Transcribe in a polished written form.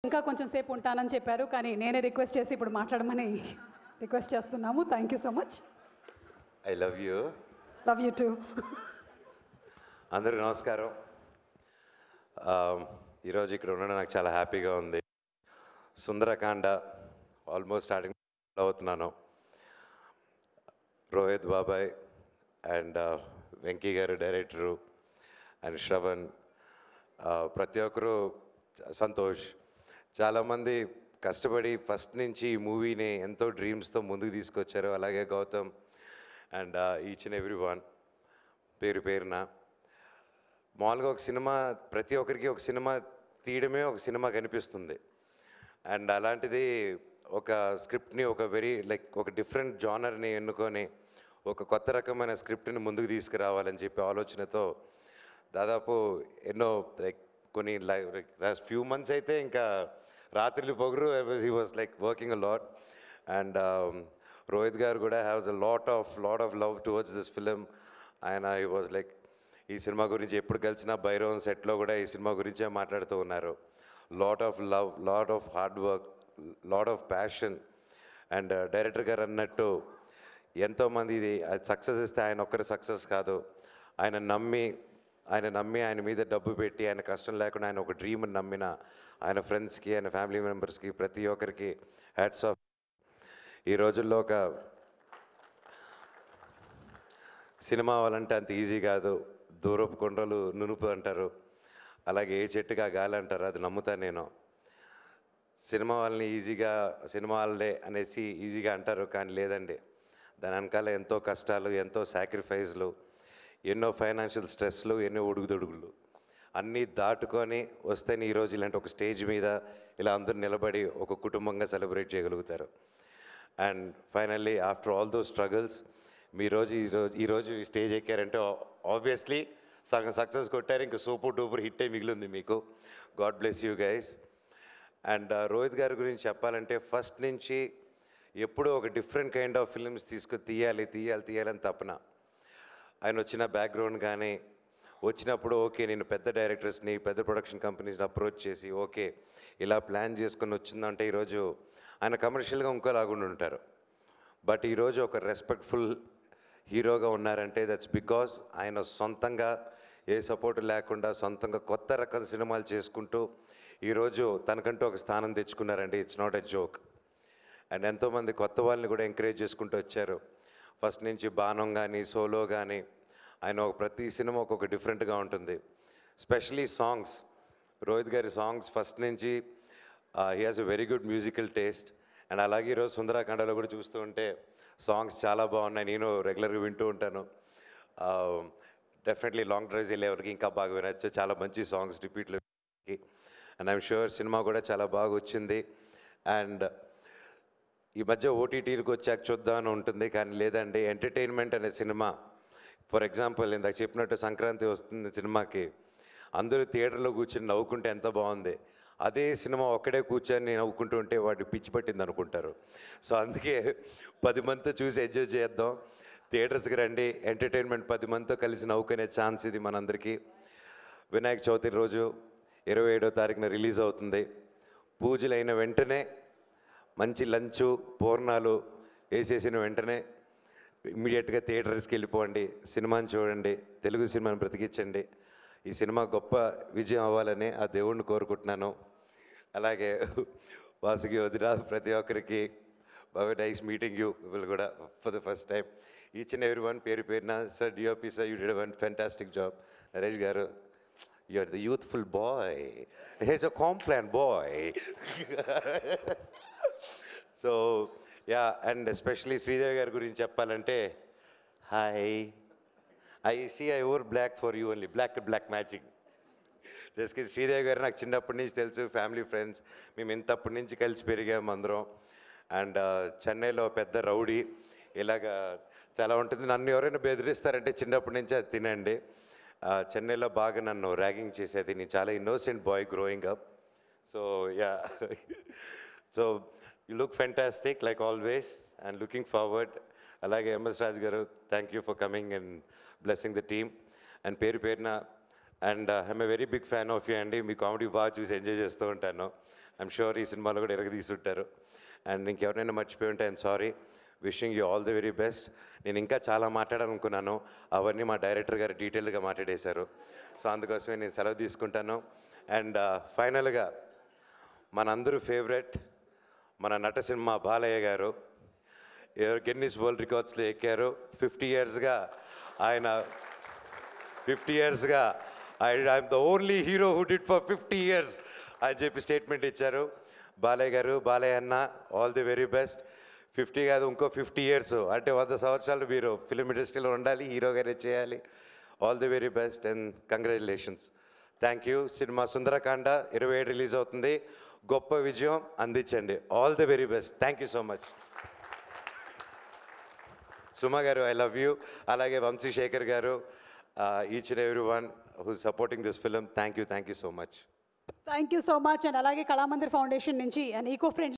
ఇంకా కొంచెం సేపు ఉంటానని చెప్పారు, కానీ నేనే రిక్వెస్ట్ చేసి ఇప్పుడు మాట్లాడమని రిక్వెస్ట్ చేస్తున్నాము. Thank you so much. I love you. Love you two. అందరికీ నమస్కారం. ఈరోజు ఇక్కడ ఉండడం నాకు చాలా హ్యాపీగా ఉంది. సుందరకాండ ఆల్మోస్ట్ స్టార్టింగ్ అవుతున్నాను. రోహిత్ బాబాయ్ అండ్ వెంకీ గారు డైరెక్టరు అండ్ శ్రవణ్, ప్రతి ఒక్కరు, సంతోష్, చాలామంది కష్టపడి ఫస్ట్ నుంచి ఈ మూవీని ఎంతో డ్రీమ్స్తో ముందుకు తీసుకొచ్చారు. అలాగే Gautam and each and every one పేరు పేరున. మామూలుగా ఒక సినిమా, ప్రతి ఒక్కరికి ఒక సినిమా తీయడమే ఒక సినిమా కనిపిస్తుంది. అండ్ అలాంటిది ఒక స్క్రిప్ట్ని ఒక ఒక డిఫరెంట్ జానర్ని ఎన్నుకొని ఒక కొత్త రకమైన స్క్రిప్ట్ని ముందుకు తీసుకురావాలని చెప్పి ఆలోచనతో దాదాపు ఎన్నో కొన్ని లాస్ట్ ఫ్యూ మంత్స్ అయితే ఇంకా రాత్రిలు పొగరు he was working a lot. And Rohit గారు కూడా haves a lot of love towards this film. ఆయన హీ వాజ్ ఈ సినిమా గురించి ఎప్పుడు కలిసినా భైరవన్ సెట్లో కూడా ఈ సినిమా గురించే మాట్లాడుతూ ఉన్నారు. Lot of love, lot of hard work, lot of passion. And director గారు అన్నట్టు ఎంతోమంది ఇది సక్సెస్ ఇస్తే ఆయన ఒక్కరి సక్సెస్ కాదు, ఆయన నమ్మి ఆయన మీద డబ్బు పెట్టి ఆయన కష్టం లేకుండా ఆయన ఒక డ్రీమ్ని నమ్మిన ఆయన ఫ్రెండ్స్కి, ఆయన ఫ్యామిలీ మెంబర్స్కి, ప్రతి ఒక్కరికి హ్యాట్స్ ఆఫ్. ఈ రోజుల్లో ఒక సినిమా అవ్వాలంటే అంత ఈజీ కాదు. దూరపు కొండలు నునుపు అంటారు, అలాగే ఏ చెట్టుగా గాలి అంటారు, అది నమ్ముతాను నేను. సినిమా వాళ్ళని సినిమా వాళ్ళే అనేసి ఈజీగా అంటారు, కానీ లేదండి. దాని వెనకాల ఎంతో కష్టాలు, ఎంతో సాక్రిఫైస్లు, ఎన్నో ఫైనాన్షియల్ స్ట్రెస్లు, ఎన్నో ఉడుగుదొడుగులు అన్నీ దాటుకొని వస్తేనే ఈరోజు ఇలాంటి ఒక స్టేజ్ మీద ఇలా అందరూ నిలబడి ఒక కుటుంబంగా సెలబ్రేట్ చేయగలుగుతారు. And finally after all those struggles ఈరోజు ఈ స్టేజ్ ఎక్కారంటే ఆబ్వియస్లీ సగం సక్సెస్ కొట్టారు. ఇంకా సూపర్ డూపర్ హిట్టే మిగిలింది మీకు. God bless you guys. And Rohit గారి గురించి చెప్పాలంటే ఫస్ట్ నుంచి ఎప్పుడూ ఒక డిఫరెంట్ కైండ్ ఆఫ్ ఫిల్మ్స్ తీయాలని తపన. ఆయన వచ్చిన బ్యాక్గ్రౌండ్ కానీ వచ్చినప్పుడు ఓకే, నేను పెద్ద డైరెక్టర్స్ని, పెద్ద ప్రొడక్షన్ కంపెనీస్ని అప్రోచ్ చేసి ఓకే ఇలా ప్లాన్ చేసుకొని వచ్చిందంటే ఈరోజు ఆయన కమర్షియల్గా ఇంకోలాగుండి ఉంటారు. బట్ ఈరోజు ఒక రెస్పెక్ట్ఫుల్ హీరోగా ఉన్నారంటే దట్స్ బికాజ్ ఆయన సొంతంగా ఏ సపోర్ట్ లేకుండా సొంతంగా కొత్త రకం సినిమాలు చేసుకుంటూ ఈరోజు తనకంటూ ఒక స్థానం తెచ్చుకున్నారండి. It's not a joke. And ఎంతోమంది కొత్త వాళ్ళని కూడా ఎంకరేజ్ చేసుకుంటూ వచ్చారు. ఫస్ట్ నుంచి బాణం కానీ, సోలో కానీ, ఆయన ప్రతి సినిమా ఒక్కొక్క డిఫరెంట్గా ఉంటుంది. స్పెషలీ సాంగ్స్, రోహిత్ గారి సాంగ్స్ ఫస్ట్ నుంచి he has a very good musical taste. And అలాగే ఈరోజు సుందరకాండలో కూడా చూస్తూ ఉంటే సాంగ్స్ చాలా బాగున్నాయి. నేను రెగ్యులర్గా వింటూ ఉంటాను. డెఫినెట్లీ లాంగ్ డ్రైవ్స్ వెళ్ళేవరకు ఇంకా బాగా వినొచ్చు. చాలా మంచి సాంగ్స్ రిపీట్లో. అండ్ ఐఎమ్ షూర్ సినిమా కూడా చాలా బాగా వచ్చింది. అండ్ ఈ మధ్య ఓటీటీలకు వచ్చాక చూద్దామని ఉంటుంది, కానీ లేదండి. ఎంటర్టైన్మెంట్ అనే సినిమా, ఫర్ ఎగ్జాంపుల్ ఇందాక చెప్పినట్టు సంక్రాంతి వస్తుంది సినిమాకి, అందరూ థియేటర్లో కూర్చొని నవ్వుకుంటే ఎంత బాగుంది. అదే సినిమా ఒక్కడే కూర్చొని నవ్వుకుంటూ ఉంటే వాడు పిచ్చి పట్టింది అనుకుంటారు. సో అందుకే 10 మందితో చూసి ఎంజాయ్ చేద్దాం. థియేటర్స్కి రండి. ఎంటర్టైన్మెంట్ 10 మందితో కలిసి నవ్వుకునే ఛాన్స్ ఇది మనందరికీ. వినాయక చవితి రోజు 27వ తారీఖున రిలీజ్ అవుతుంది. పూజలు అయిన వెంటనే మంచి లంచు, పూర్ణాలు వేసేసిన వెంటనే ఇమ్మీడియట్గా థియేటర్స్కి వెళ్ళిపోండి, సినిమాని చూడండి, తెలుగు సినిమాని బ్రతికించండి. ఈ సినిమా గొప్ప విజయం అవ్వాలని ఆ దేవుణ్ణి కోరుకుంటున్నాను. అలాగే వాసుకి వదిన, ప్రతి ఒక్కరికి బాగా నైస్ మీటింగ్ యూ విల్ కూడా for the first time. Each and every one పేరు పేరున. Sir DOP sir, you did one fantastic job. Naresh garu, you are the youthful boy, he's a Complan boy. So ya, and especially Sridevi garu గురించి చెప్పాలంటే, hi, I over black for you only, black matching. Just Sridevi garu నాకు చిన్నప్పటి నుంచి తెలుసు, family friends, మేము ఇంతప్పటి నుంచి కలిసి పెరిగాము అందరం. అండ్ చెన్నైలో పెద్ద రౌడీ, ఇలాగా చాలా ఉంటుంది. నన్ను ఎవరైనా బెదిరిస్తారంటే చిన్నప్పటి నుంచి అది తినండి. చెన్నైలో బాగా నన్ను ర్యాగింగ్ చేసేది. నేను చాలా innocent boy growing up. So yeah, so you look fantastic like always and looking forward. అలాగే ఎంఎస్ రాజు గారు, thank you for coming and blessing the team. And పేరు పేరున, and I'm a very big fan of you అండి. మీ comedy బాగా చూసి enjoy చేస్తూ ఉంటాను. ఐఎమ్ షూర్ ఈ సినిమాలో కూడా ఎరగదీసుంటారు. అండ్ ఇంకెవరైనా మర్చిపోయి ఉంటే I'm sorry. Wishing you all the very best. నేను ఇంకా చాలా మాట్లాడాలనుకున్నాను, అవన్నీ మా డైరెక్టర్ గారు డీటెయిల్గా మాట్లాడేశారు. సో అందుకోసమే నేను సెలవు తీసుకుంటాను. అండ్ ఫైనల్గా మనందరూ ఫేవరెట్ మన నటసింహ బాలయ్య గారు గిన్నిస్ వరల్డ్ రికార్డ్స్లో ఎక్కారు. 50 ఇయర్స్గా ఆయన 50 ఇయర్స్గా I'm the only hero who did for 50 years అని చెప్పి స్టేట్మెంట్ ఇచ్చారు. బాలయ్య గారు, బాలయ్య అన్న, ఆల్ ది వెరీ బెస్ట్. 50 కాదు, ఇంకో 50 ఇయర్స్ అంటే 100 సంవత్సరాలు మీరు ఫిలిం ఇండస్ట్రీలో ఉండాలి, హీరోగానే చేయాలి. All the very best and congratulations. Thank you. Cinema Sundarakanda 27 release అవుతుంది. గొప్ప విజయం అందించండి. All the very best. Thank you so much. Suma garu, I love you. అలాగే Vamsi Sekhar garu, each and every one who supporting this film, thank you so much. Thank you so much. And అలాగే Kalamandir foundation నుంచి and eco friendly